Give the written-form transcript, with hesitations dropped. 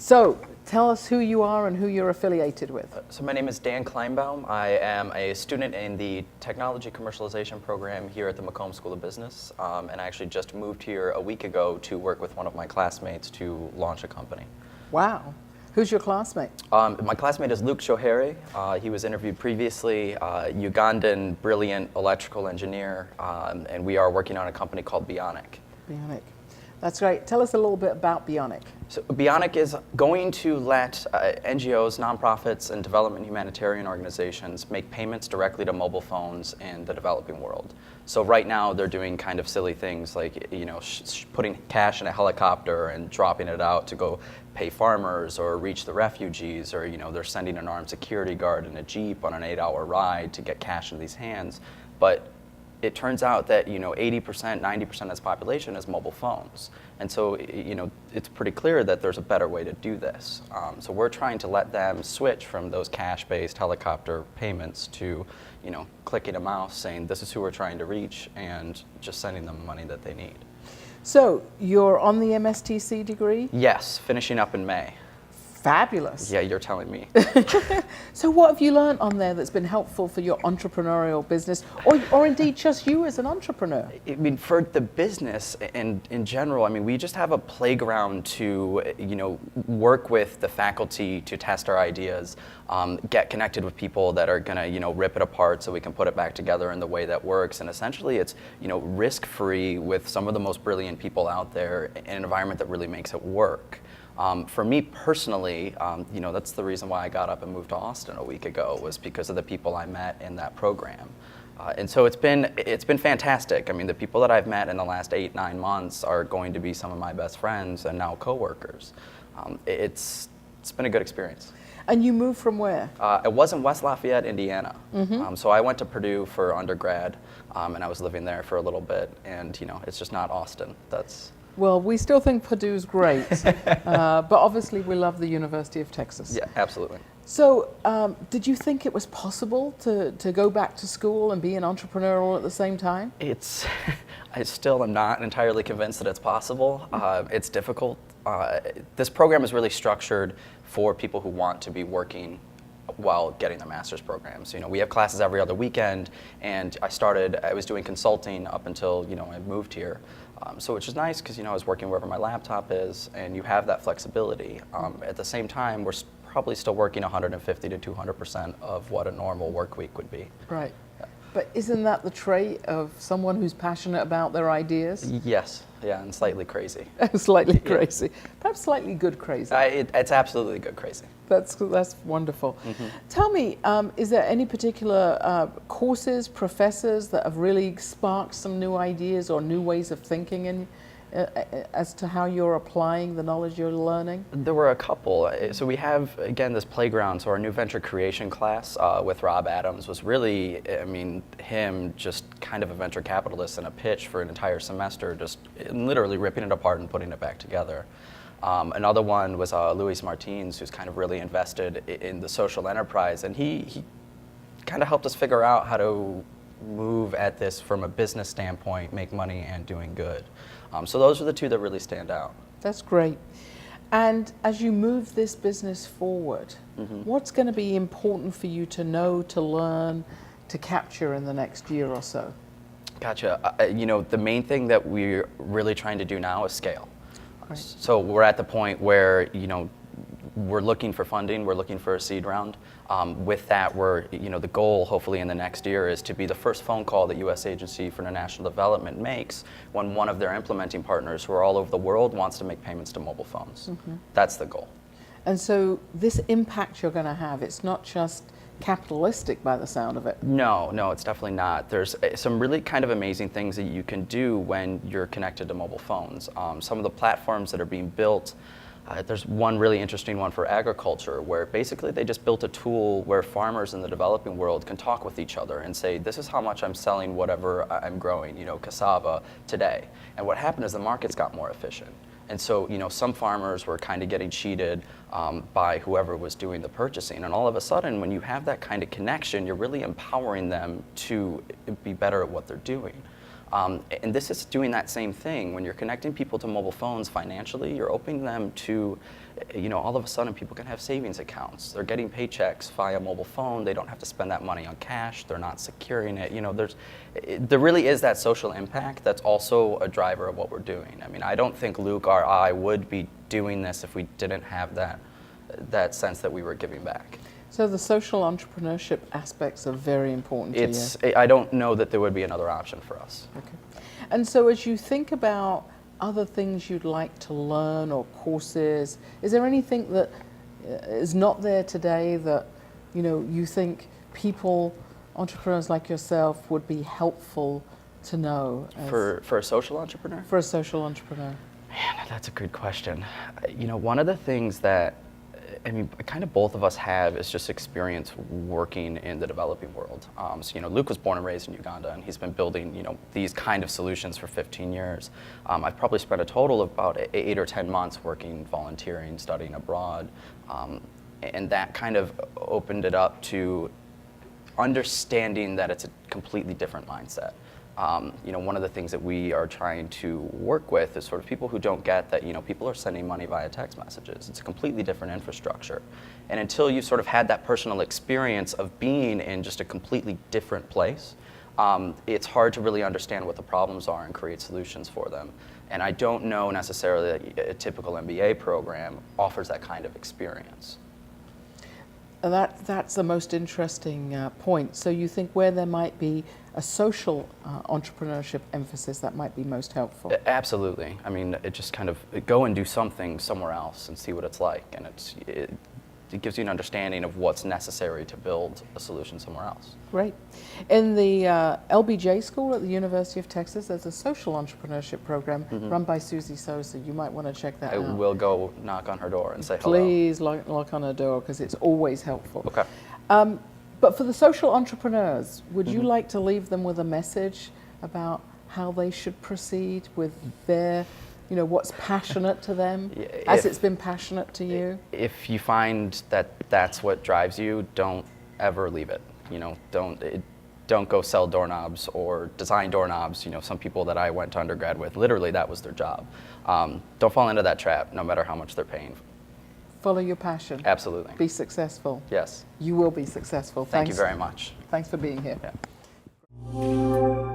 So tell us who you are and who you're affiliated with. So my name is Dan Kleinbaum. I am a student in the Technology Commercialization Program here at the Macomb School of Business, and I actually just moved here a week ago to work with one of my classmates to launch a company. Wow. Who's your classmate? My classmate is Luke Shohere. He was interviewed previously, Ugandan, brilliant electrical engineer, and we are working on a company called Bionic. Bionic. That's great. Tell us a little bit about Bionic. So Bionic is going to let NGOs, nonprofits, and development humanitarian organizations make payments directly to mobile phones in the developing world. So right now they're doing kind of silly things like putting cash in a helicopter and dropping it out to go pay farmers or reach the refugees, or they're sending an armed security guard in a Jeep on an 8-hour ride to get cash in these hands. But it turns out that 80%, 90% of this population has mobile phones. And so it's pretty clear that there's a better way to do this. So we're trying to let them switch from those cash-based helicopter payments to clicking a mouse saying this is who we're trying to reach and just sending them the money that they need. So you're on the MSTC degree? Yes, finishing up in May. Fabulous. Yeah, you're telling me. So what have you learned on there that's been helpful for your entrepreneurial business, or indeed just you as an entrepreneur? I mean, for the business and in general, I mean, we just have a playground to, work with the faculty to test our ideas, get connected with people that are gonna, rip it apart so we can put it back together in the way that works. And essentially it's, risk-free with some of the most brilliant people out there in an environment that really makes it work. For me personally, that's the reason why I got up and moved to Austin a week ago, was because of the people I met in that program. And so it's been fantastic. I mean, the people that I've met in the last 8-9 months are going to be some of my best friends and now coworkers. It's been a good experience. And you moved from where? I was in West Lafayette, Indiana. Mm-hmm. So I went to Purdue for undergrad, and I was living there for a little bit. And it's just not Austin. Well, we still think Purdue's great, but obviously we love the University of Texas. Yeah, absolutely. So did you think it was possible to go back to school and be an entrepreneur all at the same time? I still am not entirely convinced that it's possible. It's difficult. This program is really structured for people who want to be working while getting their master's programs. We have classes every other weekend, and I was doing consulting up until, I moved here. So which is nice because, I was working wherever my laptop is, and you have that flexibility. At the same time, we're probably still working 150 to 200% of what a normal work week would be. Right. Yeah. But isn't that the trait of someone who's passionate about their ideas? Yes. Yeah, and slightly crazy. Slightly crazy. Perhaps slightly good crazy. It's absolutely good crazy. That's wonderful. Mm-hmm. Tell me, is there any particular courses, professors that have really sparked some new ideas or new ways of thinking as to how you're applying the knowledge you're learning? There were a couple. So we have, again, this playground. So our new venture creation class with Rob Adams was really, him just kind of a venture capitalist in a pitch for an entire semester, just literally ripping it apart and putting it back together. Another one was Luis Martins, who's kind of really invested in the social enterprise, and he kind of helped us figure out how to move at this from a business standpoint, make money and doing good. So those are the two that really stand out. That's great. And as you move this business forward, what's going to be important for you to know, to learn, to capture in the next year or so? Gotcha. The main thing that we're really trying to do now is scale. Right. So we're at the point where, we're looking for funding, we're looking for a seed round. With that, the goal hopefully in the next year is to be the first phone call that U.S. Agency for International Development makes when one of their implementing partners who are all over the world wants to make payments to mobile phones. Mm-hmm. That's the goal. And so this impact you're going to have, it's not just capitalistic by the sound of it. No, it's definitely not. There's some really kind of amazing things that you can do when you're connected to mobile phones. Some of the platforms that are being built, there's one really interesting one for agriculture where basically they just built a tool where farmers in the developing world can talk with each other and say, this is how much I'm selling whatever I'm growing, cassava today. And what happened is the markets got more efficient. And so, some farmers were kind of getting cheated by whoever was doing the purchasing. And all of a sudden, when you have that kind of connection, you're really empowering them to be better at what they're doing. And this is doing that same thing. When you're connecting people to mobile phones financially, you're opening them to, all of a sudden people can have savings accounts. They're getting paychecks via mobile phone. They don't have to spend that money on cash. They're not securing it. There really is that social impact that's also a driver of what we're doing. I mean, I don't think Luke or I would be doing this if we didn't have that sense that we were giving back. So the social entrepreneurship aspects are very important to you. I don't know that there would be another option for us. Okay. And so as you think about other things you'd like to learn or courses, is there anything that is not there today that, you think people, entrepreneurs like yourself, would be helpful to know? For a social entrepreneur? For a social entrepreneur. Man, that's a good question. One of the things that kind of both of us have is just experience working in the developing world. Luke was born and raised in Uganda, and he's been building, these kind of solutions for 15 years. I've probably spent a total of about 8 or 10 months working, volunteering, studying abroad, and that kind of opened it up to understanding that it's a completely different mindset. One of the things that we are trying to work with is sort of people who don't get that, people are sending money via text messages. It's a completely different infrastructure. And until you've sort of had that personal experience of being in just a completely different place, it's hard to really understand what the problems are and create solutions for them. And I don't know necessarily that a typical MBA program offers that kind of experience. That's the most interesting point. So you think where there might be a social entrepreneurship emphasis, that might be most helpful? Absolutely. I mean, it just kind of go and do something somewhere else and see what it's like. And it gives you an understanding of what's necessary to build a solution somewhere else. Great. In the LBJ School at the University of Texas, there's a social entrepreneurship program run by Susie Sosa. You might want to check that out. I will go knock on her door and say hello. Please knock on her door, because it's always helpful. Okay. But for the social entrepreneurs, would you like to leave them with a message about how they should proceed with their, what's passionate to them, as it's been passionate to you? If you find that that's what drives you, don't ever leave it. Don't go sell doorknobs or design doorknobs. Some people that I went to undergrad with, literally that was their job. Don't fall into that trap, no matter how much they're paying. Follow your passion. Absolutely. Be successful. Yes. You will be successful. Thank you very much. Thanks for being here. Yeah.